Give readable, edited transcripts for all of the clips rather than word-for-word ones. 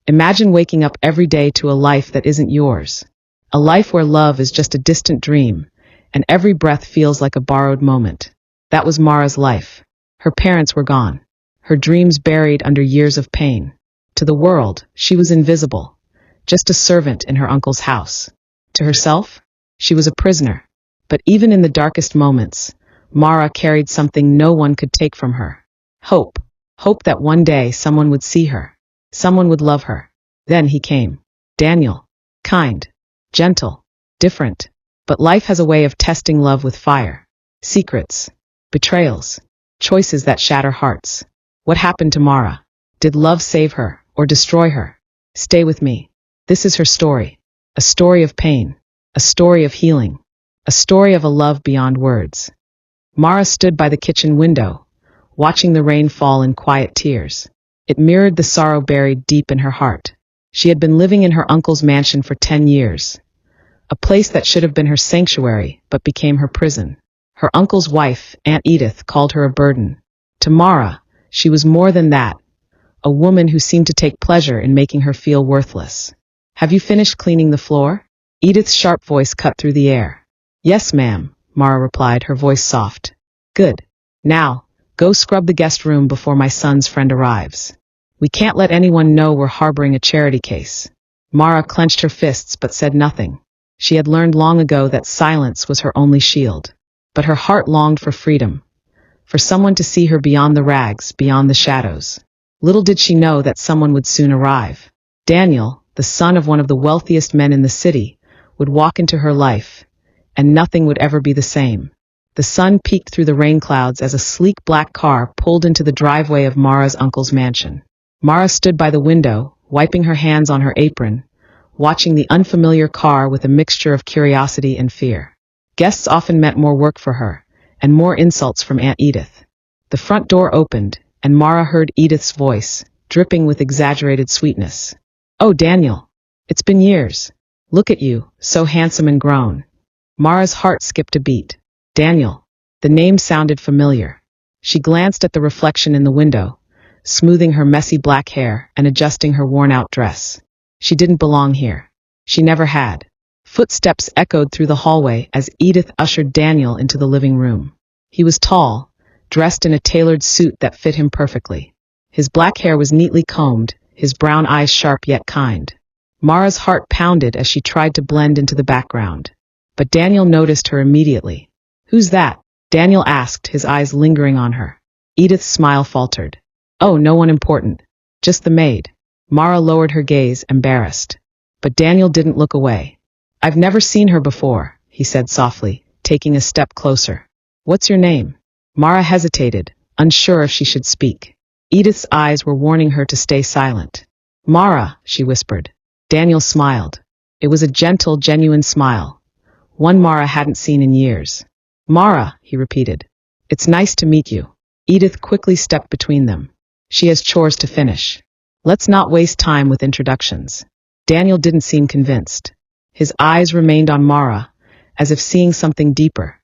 Imagine waking up every day to a life that isn't yours. A life where love is just a distant dream, and every breath feels like a borrowed moment. That was Mara's life. Her parents were gone. Her dreams buried under years of pain. To the world, she was invisible, just a servant in her uncle's house. To herself, she was a prisoner. But even in the darkest moments, Mara carried something no one could take from her. Hope. Hope that one day someone would see her. Someone would love her. Then he came. Daniel. Kind. Gentle. Different. But life has a way of testing love with fire. Secrets. Betrayals. Choices that shatter hearts. What happened to Mara? Did love save her, or destroy her? Stay with me. This is her story. A story of pain. A story of healing. A story of a love beyond words. Mara stood by the kitchen window, watching the rain fall in quiet tears. It mirrored the sorrow buried deep in her heart. She had been living in her uncle's mansion for 10 years. A place that should have been her sanctuary, but became her prison. Her uncle's wife, Aunt Edith, called her a burden. To Mara, she was more than that. A woman who seemed to take pleasure in making her feel worthless. Have you finished cleaning the floor? Edith's sharp voice cut through the air. Yes, ma'am, Mara replied, her voice soft. Good. Now, go scrub the guest room before my son's friend arrives. We can't let anyone know we're harboring a charity case. Mara clenched her fists but said nothing. She had learned long ago that silence was her only shield. But her heart longed for freedom. For someone to see her beyond the rags, beyond the shadows. Little did she know that someone would soon arrive. Daniel, the son of one of the wealthiest men in the city, would walk into her life, and nothing would ever be the same. The sun peeked through the rain clouds as a sleek black car pulled into the driveway of Mara's uncle's mansion. Mara stood by the window, wiping her hands on her apron, watching the unfamiliar car with a mixture of curiosity and fear. Guests often meant more work for her, and more insults from Aunt Edith. The front door opened, and Mara heard Edith's voice, dripping with exaggerated sweetness. Oh, Daniel. It's been years. Look at you, so handsome and grown. Mara's heart skipped a beat. Daniel. The name sounded familiar. She glanced at the reflection in the window, smoothing her messy black hair and adjusting her worn-out dress. She didn't belong here. She never had. Footsteps echoed through the hallway as Edith ushered Daniel into the living room. He was tall, dressed in a tailored suit that fit him perfectly. His black hair was neatly combed, his brown eyes sharp yet kind. Mara's heart pounded as she tried to blend into the background. But Daniel noticed her immediately. Who's that? Daniel asked, his eyes lingering on her. Edith's smile faltered. Oh, no one important. Just the maid. Mara lowered her gaze, embarrassed. But Daniel didn't look away. I've never seen her before, he said softly, taking a step closer. What's your name? Mara hesitated, unsure if she should speak. Edith's eyes were warning her to stay silent. Mara, she whispered. Daniel smiled. It was a gentle, genuine smile. One Mara hadn't seen in years. Mara, he repeated. It's nice to meet you. Edith quickly stepped between them. She has chores to finish. Let's not waste time with introductions. Daniel didn't seem convinced. His eyes remained on Mara, as if seeing something deeper.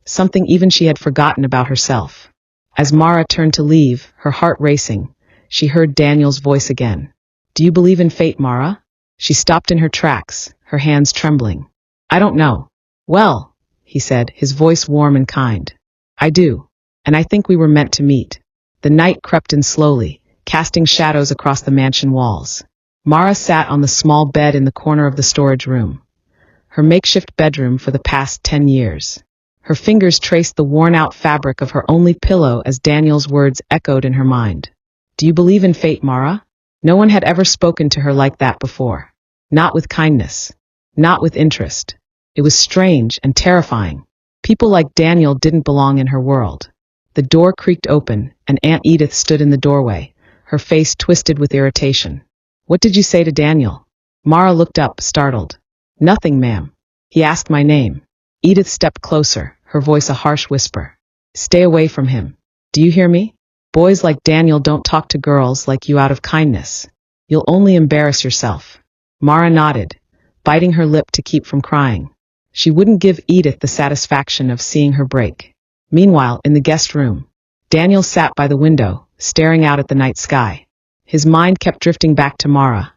Something even she had forgotten about herself. As Mara turned to leave, her heart racing, she heard Daniel's voice again. Do you believe in fate, Mara? She stopped in her tracks, her hands trembling. I don't know. Well, he said, his voice warm and kind. I do. And I think we were meant to meet. The night crept in slowly, casting shadows across the mansion walls. Mara sat on the small bed in the corner of the storage room. Her makeshift bedroom for the past 10 years. Her fingers traced the worn-out fabric of her only pillow as Daniel's words echoed in her mind. Do you believe in fate, Mara? No one had ever spoken to her like that before. Not with kindness. Not with interest. It was strange and terrifying. People like Daniel didn't belong in her world. The door creaked open, and Aunt Edith stood in the doorway, her face twisted with irritation. What did you say to Daniel? Mara looked up, startled. Nothing, ma'am. He asked my name. Edith stepped closer, her voice a harsh whisper. Stay away from him. Do you hear me? Boys like Daniel don't talk to girls like you out of kindness. You'll only embarrass yourself. Mara nodded, biting her lip to keep from crying. She wouldn't give Edith the satisfaction of seeing her break. Meanwhile, in the guest room, Daniel sat by the window, staring out at the night sky. His mind kept drifting back to Mara,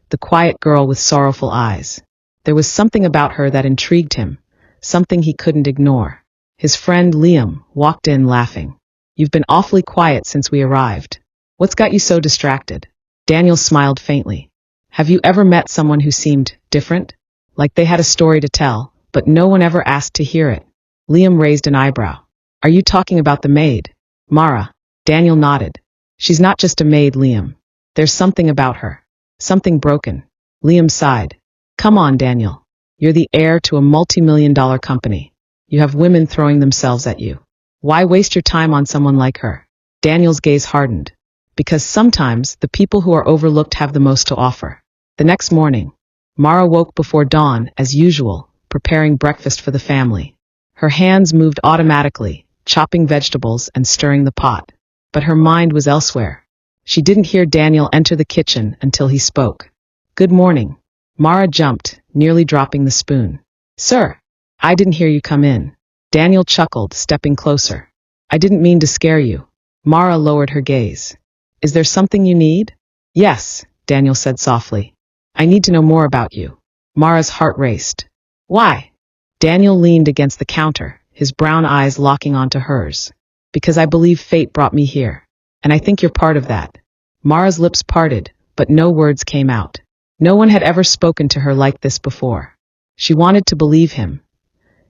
the quiet girl with sorrowful eyes. There was something about her that intrigued him, something he couldn't ignore. His friend Liam walked in laughing. "You've been awfully quiet since we arrived. What's got you so distracted?" Daniel smiled faintly. "Have you ever met someone who seemed different? Like they had a story to tell, but no one ever asked to hear it?" Liam raised an eyebrow. "Are you talking about the maid, Mara?" Daniel nodded. "She's not just a maid, Liam. There's something about her. Something broken." Liam sighed. "Come on, Daniel. You're the heir to a multi-million-dollar company. You have women throwing themselves at you. Why waste your time on someone like her?" Daniel's gaze hardened. "Because sometimes the people who are overlooked have the most to offer." The next morning, Mara woke before dawn, as usual, preparing breakfast for the family. Her hands moved automatically, chopping vegetables and stirring the pot. But her mind was elsewhere. She didn't hear Daniel enter the kitchen until he spoke. "Good morning." Mara jumped, nearly dropping the spoon. "Sir, I didn't hear you come in." Daniel chuckled, stepping closer. "I didn't mean to scare you." Mara lowered her gaze. "Is there something you need?" "Yes," Daniel said softly. "I need to know more about you." Mara's heart raced. "Why?" Daniel leaned against the counter, his brown eyes locking onto hers. "Because I believe fate brought me here. And I think you're part of that." Mara's lips parted, but no words came out. No one had ever spoken to her like this before. She wanted to believe him,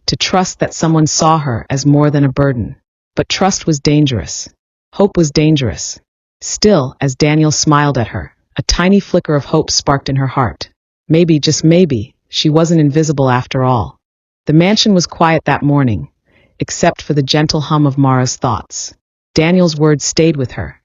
to trust that someone saw her as more than a burden. But trust was dangerous. Hope was dangerous. Still, as Daniel smiled at her, a tiny flicker of hope sparked in her heart. Maybe, just maybe, she wasn't invisible after all. The mansion was quiet that morning, except for the gentle hum of Mara's thoughts. Daniel's words stayed with her,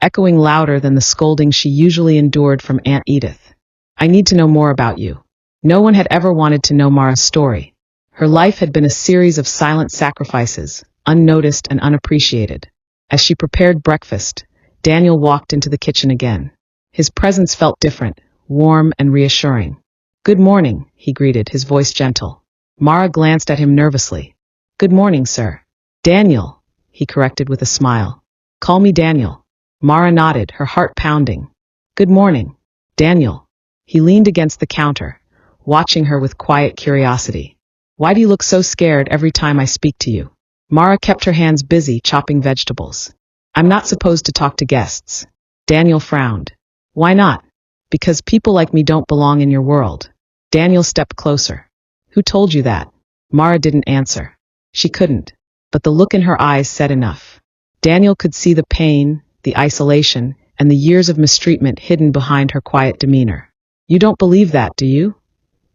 echoing louder than the scolding she usually endured from Aunt Edith. "I need to know more about you." No one had ever wanted to know Mara's story. Her life had been a series of silent sacrifices, unnoticed and unappreciated. As she prepared breakfast, Daniel walked into the kitchen again. His presence felt different, warm and reassuring. "Good morning," he greeted, his voice gentle. Mara glanced at him nervously. "Good morning, sir." "Daniel," he corrected with a smile. "Call me Daniel." Mara nodded, her heart pounding. "Good morning, Daniel." He leaned against the counter, watching her with quiet curiosity. "Why do you look so scared every time I speak to you?" Mara kept her hands busy chopping vegetables. "I'm not supposed to talk to guests." Daniel frowned. "Why not?" "Because people like me don't belong in your world." Daniel stepped closer. "Who told you that?" Mara didn't answer. She couldn't. But the look in her eyes said enough. Daniel could see the pain, the isolation, and the years of mistreatment hidden behind her quiet demeanor. "You don't believe that, do you?"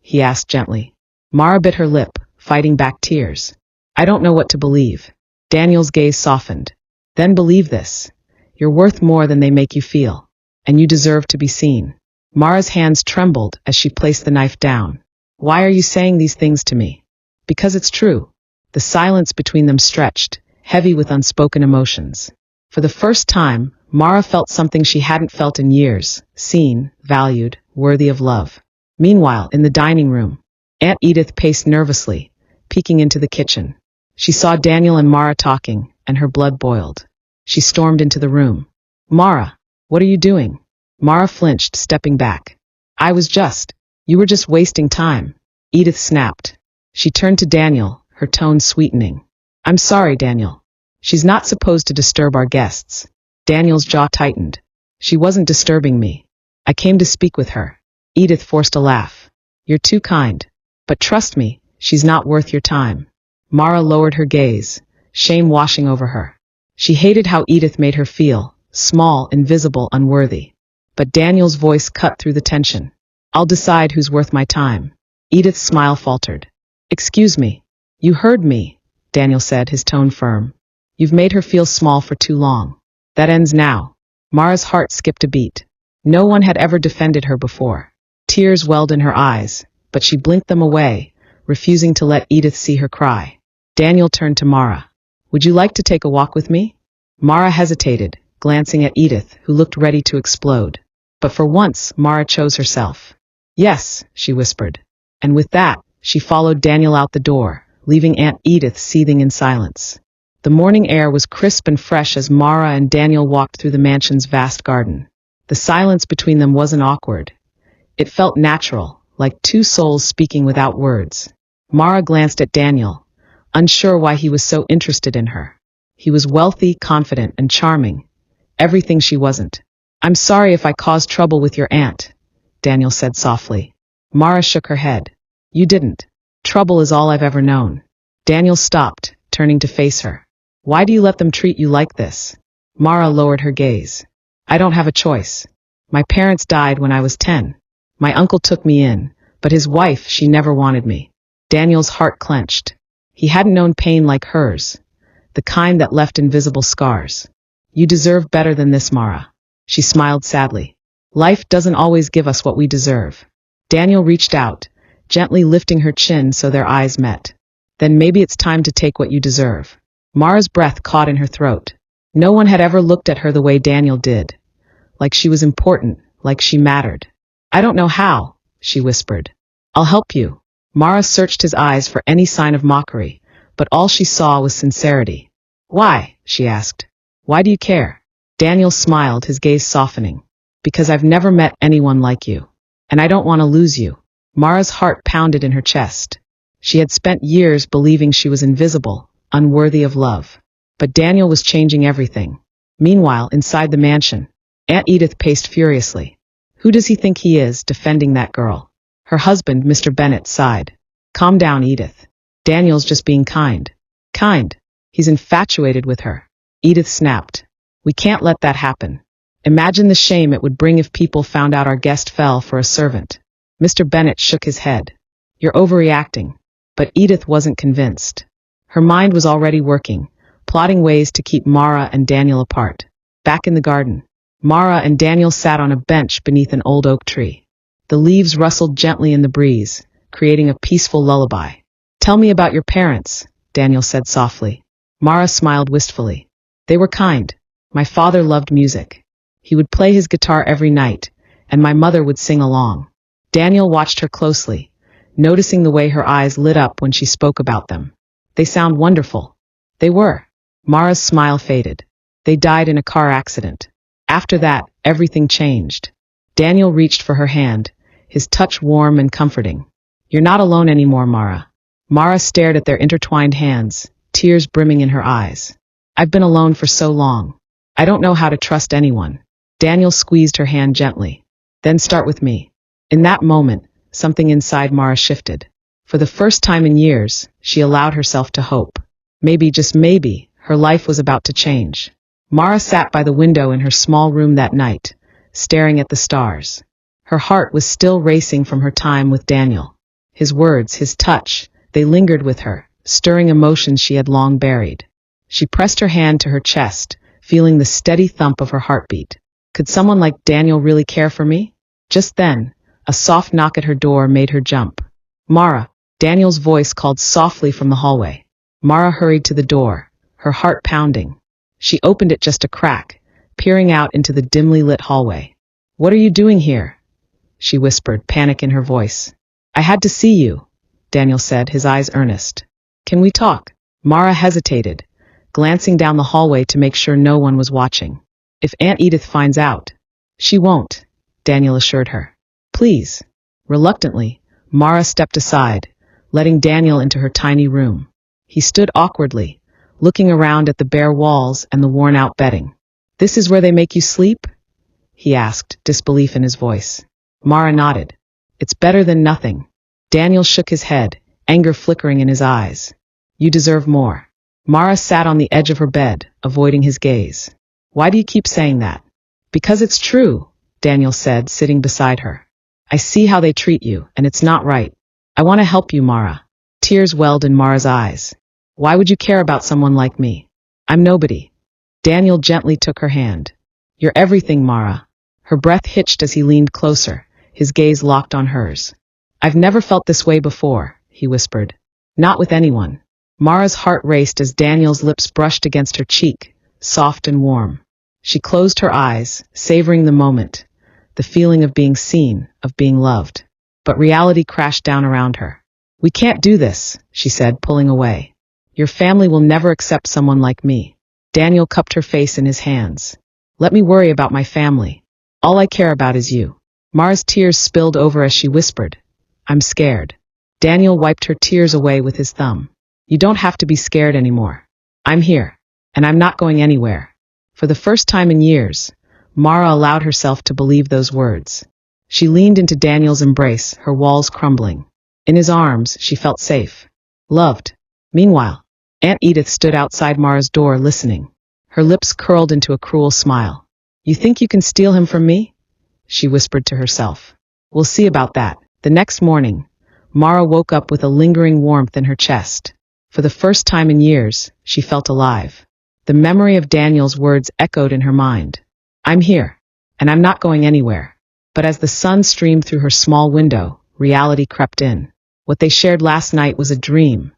he asked gently. Mara bit her lip, fighting back tears. "I don't know what to believe." Daniel's gaze softened. "Then believe this. You're worth more than they make you feel. And you deserve to be seen." Mara's hands trembled as she placed the knife down. "Why are you saying these things to me?" "Because it's true." The silence between them stretched, heavy with unspoken emotions. For the first time, Mara felt something she hadn't felt in years, seen, valued, worthy of love. Meanwhile, in the dining room, Aunt Edith paced nervously, peeking into the kitchen. She saw Daniel and Mara talking, and her blood boiled. She stormed into the room. "Mara, what are you doing?" Mara flinched, stepping back. You were just wasting time." Edith snapped. She turned to Daniel, her tone sweetening. "I'm sorry, Daniel. She's not supposed to disturb our guests." Daniel's jaw tightened. "She wasn't disturbing me. I came to speak with her." Edith forced a laugh. "You're too kind. But trust me, she's not worth your time." Mara lowered her gaze, shame washing over her. She hated how Edith made her feel, small, invisible, unworthy. But Daniel's voice cut through the tension. "I'll decide who's worth my time." Edith's smile faltered. "Excuse me." "You heard me," Daniel said, his tone firm. "You've made her feel small for too long. That ends now." Mara's heart skipped a beat. No one had ever defended her before. Tears welled in her eyes, but she blinked them away, refusing to let Edith see her cry. Daniel turned to Mara. "Would you like to take a walk with me?" Mara hesitated, glancing at Edith, who looked ready to explode. But for once, Mara chose herself. "Yes," she whispered. And with that, she followed Daniel out the door, leaving Aunt Edith seething in silence. The morning air was crisp and fresh as Mara and Daniel walked through the mansion's vast garden. The silence between them wasn't awkward. It felt natural, like two souls speaking without words. Mara glanced at Daniel, unsure why he was so interested in her. He was wealthy, confident, and charming. Everything she wasn't. "I'm sorry if I caused trouble with your aunt," Daniel said softly. Mara shook her head. "You didn't. Trouble is all I've ever known." Daniel stopped, turning to face her. "Why do you let them treat you like this?" Mara lowered her gaze. "I don't have a choice. My parents died when I was 10. My uncle took me in, but his wife, she never wanted me." Daniel's heart clenched. He hadn't known pain like hers, the kind that left invisible scars. "You deserve better than this, Mara." She smiled sadly. "Life doesn't always give us what we deserve." Daniel reached out, gently lifting her chin so their eyes met. "Then maybe it's time to take what you deserve." Mara's breath caught in her throat. No one had ever looked at her the way Daniel did. Like she was important, like she mattered. "I don't know how," she whispered. "I'll help you." Mara searched his eyes for any sign of mockery, but all she saw was sincerity. "Why?" she asked. "Why do you care?" Daniel smiled, his gaze softening. "Because I've never met anyone like you. And I don't want to lose you." Mara's heart pounded in her chest. She had spent years believing she was invisible, unworthy of love. But Daniel was changing everything. Meanwhile, inside the mansion, Aunt Edith paced furiously. "Who does he think he is, defending that girl?" Her husband, Mr. Bennet, sighed. "Calm down, Edith. Daniel's just being kind." "Kind? He's infatuated with her." Edith snapped. "We can't let that happen. Imagine the shame it would bring if people found out our guest fell for a servant." Mr. Bennet shook his head. "You're overreacting." But Edith wasn't convinced. Her mind was already working, plotting ways to keep Mara and Daniel apart. Back in the garden, Mara and Daniel sat on a bench beneath an old oak tree. The leaves rustled gently in the breeze, creating a peaceful lullaby. "Tell me about your parents," Daniel said softly. Mara smiled wistfully. "They were kind. My father loved music. He would play his guitar every night, and my mother would sing along." Daniel watched her closely, noticing the way her eyes lit up when she spoke about them. "They sound wonderful." "They were." Mara's smile faded. "They died in a car accident. After that, everything changed." Daniel reached for her hand, his touch warm and comforting. "You're not alone anymore, Mara." Mara stared at their intertwined hands, tears brimming in her eyes. "I've been alone for so long. I don't know how to trust anyone." Daniel squeezed her hand gently. "Then start with me." In that moment, something inside Mara shifted. For the first time in years, she allowed herself to hope. Maybe, just maybe, her life was about to change. Mara sat by the window in her small room that night, staring at the stars. Her heart was still racing from her time with Daniel. His words, his touch, they lingered with her, stirring emotions she had long buried. She pressed her hand to her chest, feeling the steady thump of her heartbeat. Could someone like Daniel really care for me? Just then, a soft knock at her door made her jump. "Mara," Daniel's voice called softly from the hallway. Mara hurried to the door, her heart pounding. She opened it just a crack, peering out into the dimly lit hallway. "What are you doing here?" she whispered, panic in her voice. "I had to see you," Daniel said, his eyes earnest. "Can we talk?" Mara hesitated, glancing down the hallway to make sure no one was watching. "If Aunt Edith finds out." "She won't," Daniel assured her. "Please." Reluctantly, Mara stepped aside, letting Daniel into her tiny room. He stood awkwardly, looking around at the bare walls and the worn-out bedding. "This is where they make you sleep?" he asked, disbelief in his voice. Mara nodded. "It's better than nothing." Daniel shook his head, anger flickering in his eyes. "You deserve more." Mara sat on the edge of her bed, avoiding his gaze. "Why do you keep saying that?" "Because it's true," Daniel said, sitting beside her. "I see how they treat you, and it's not right. I want to help you, Mara." Tears welled in Mara's eyes. "Why would you care about someone like me? I'm nobody." Daniel gently took her hand. "You're everything, Mara." Her breath hitched as he leaned closer, his gaze locked on hers. "I've never felt this way before," he whispered. "Not with anyone." Mara's heart raced as Daniel's lips brushed against her cheek, soft and warm. She closed her eyes, savoring the moment, the feeling of being seen, of being loved. But reality crashed down around her. "We can't do this," she said, pulling away. "Your family will never accept someone like me." Daniel cupped her face in his hands. "Let me worry about my family. All I care about is you." Mara's tears spilled over as she whispered, "I'm scared." Daniel wiped her tears away with his thumb. "You don't have to be scared anymore. I'm here, and I'm not going anywhere." For the first time in years, Mara allowed herself to believe those words. She leaned into Daniel's embrace, her walls crumbling. In his arms, she felt safe, loved. Meanwhile, Aunt Edith stood outside Mara's door listening. Her lips curled into a cruel smile. "You think you can steal him from me?" she whispered to herself. "We'll see about that." The next morning, Mara woke up with a lingering warmth in her chest. For the first time in years, she felt alive. The memory of Daniel's words echoed in her mind. "I'm here, and I'm not going anywhere." But as the sun streamed through her small window, reality crept in. What they shared last night was a dream,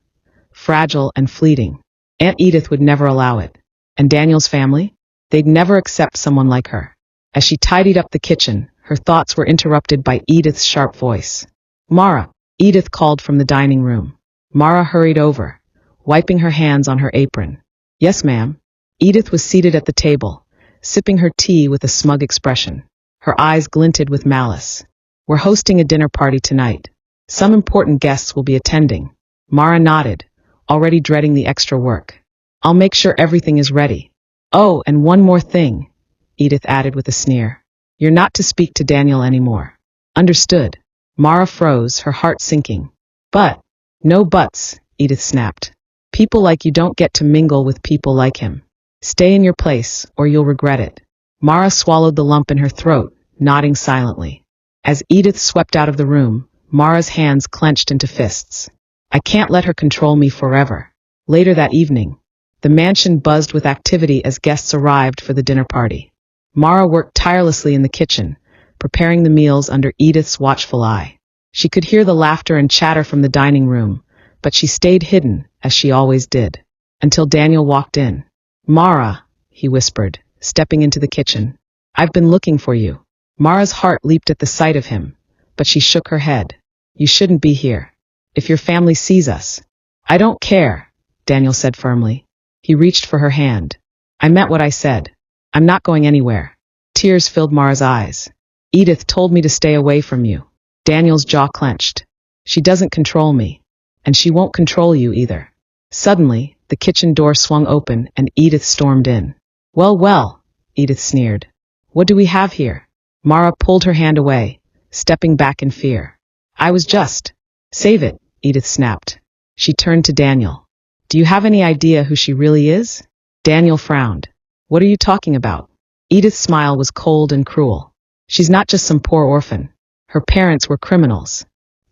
fragile and fleeting. Aunt Edith would never allow it. And Daniel's family? They'd never accept someone like her. As she tidied up the kitchen, her thoughts were interrupted by Edith's sharp voice. "Mara," Edith called from the dining room. Mara hurried over, wiping her hands on her apron. "Yes, ma'am." Edith was seated at the table, sipping her tea with a smug expression. Her eyes glinted with malice. "We're hosting a dinner party tonight. Some important guests will be attending." Mara nodded, already dreading the extra work. "I'll make sure everything is ready. Oh, and one more thing," Edith added with a sneer. "You're not to speak to Daniel anymore." "Understood." Mara froze, her heart sinking. "But—" "No buts," Edith snapped. "People like you don't get to mingle with people like him. Stay in your place, or you'll regret it." Mara swallowed the lump in her throat, nodding silently. As Edith swept out of the room, Mara's hands clenched into fists. "I can't let her control me forever." Later that evening, the mansion buzzed with activity as guests arrived for the dinner party. Mara worked tirelessly in the kitchen, preparing the meals under Edith's watchful eye. She could hear the laughter and chatter from the dining room, but she stayed hidden, as she always did, until Daniel walked in. "Mara," he whispered, stepping into the kitchen. "I've been looking for you." Mara's heart leaped at the sight of him, but she shook her head. "You shouldn't be here. If your family sees us—" "I don't care," Daniel said firmly. He reached for her hand. "I meant what I said. I'm not going anywhere." Tears filled Mara's eyes. "Edith told me to stay away from you." Daniel's jaw clenched. "She doesn't control me. And she won't control you either." Suddenly, the kitchen door swung open and Edith stormed in. "Well, well," Edith sneered. "What do we have here?" Mara pulled her hand away, stepping back in fear. "I was just—" "Save it," Edith snapped. She turned to Daniel. "Do you have any idea who she really is?" Daniel frowned. "What are you talking about?" Edith's smile was cold and cruel. "She's not just some poor orphan. Her parents were criminals.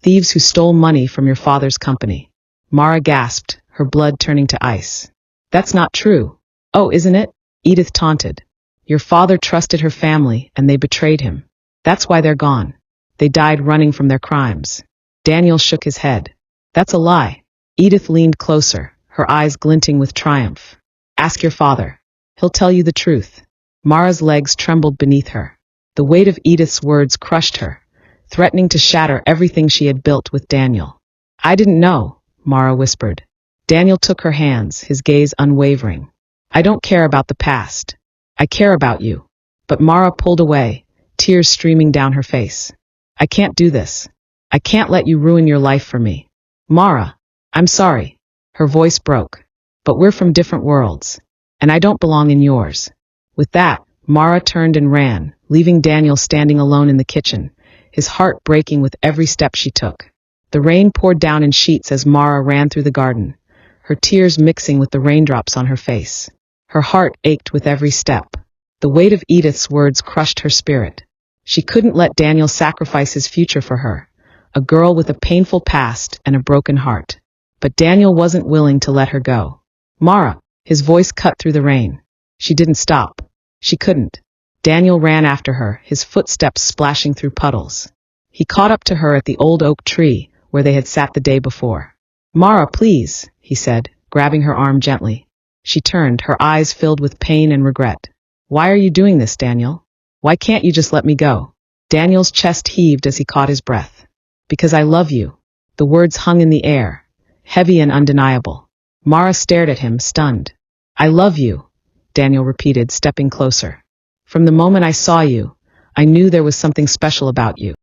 Thieves who stole money from your father's company." Mara gasped, her blood turning to ice. "That's not true." "Oh, isn't it?" Edith taunted. "Your father trusted her family and they betrayed him. That's why they're gone. They died running from their crimes." Daniel shook his head. "That's a lie." Edith leaned closer, her eyes glinting with triumph. "Ask your father. He'll tell you the truth." Mara's legs trembled beneath her. The weight of Edith's words crushed her, threatening to shatter everything she had built with Daniel. "I didn't know," Mara whispered. Daniel took her hands, his gaze unwavering. "I don't care about the past. I care about you." But Mara pulled away, tears streaming down her face. "I can't do this. I can't let you ruin your life for me." "Mara, I'm sorry." Her voice broke. "But we're from different worlds. And I don't belong in yours." With that, Mara turned and ran, leaving Daniel standing alone in the kitchen, his heart breaking with every step she took. The rain poured down in sheets as Mara ran through the garden, her tears mixing with the raindrops on her face. Her heart ached with every step. The weight of Edith's words crushed her spirit. She couldn't let Daniel sacrifice his future for her, a girl with a painful past and a broken heart. But Daniel wasn't willing to let her go. "Mara," his voice cut through the rain. She didn't stop. She couldn't. Daniel ran after her, his footsteps splashing through puddles. He caught up to her at the old oak tree where they had sat the day before. "Mara, please," he said, grabbing her arm gently. She turned, her eyes filled with pain and regret. "Why are you doing this, Daniel? Why can't you just let me go?" Daniel's chest heaved as he caught his breath. "Because I love you." The words hung in the air, heavy and undeniable. Mara stared at him, stunned. "I love you," Daniel repeated, stepping closer. "From the moment I saw you, I knew there was something special about you.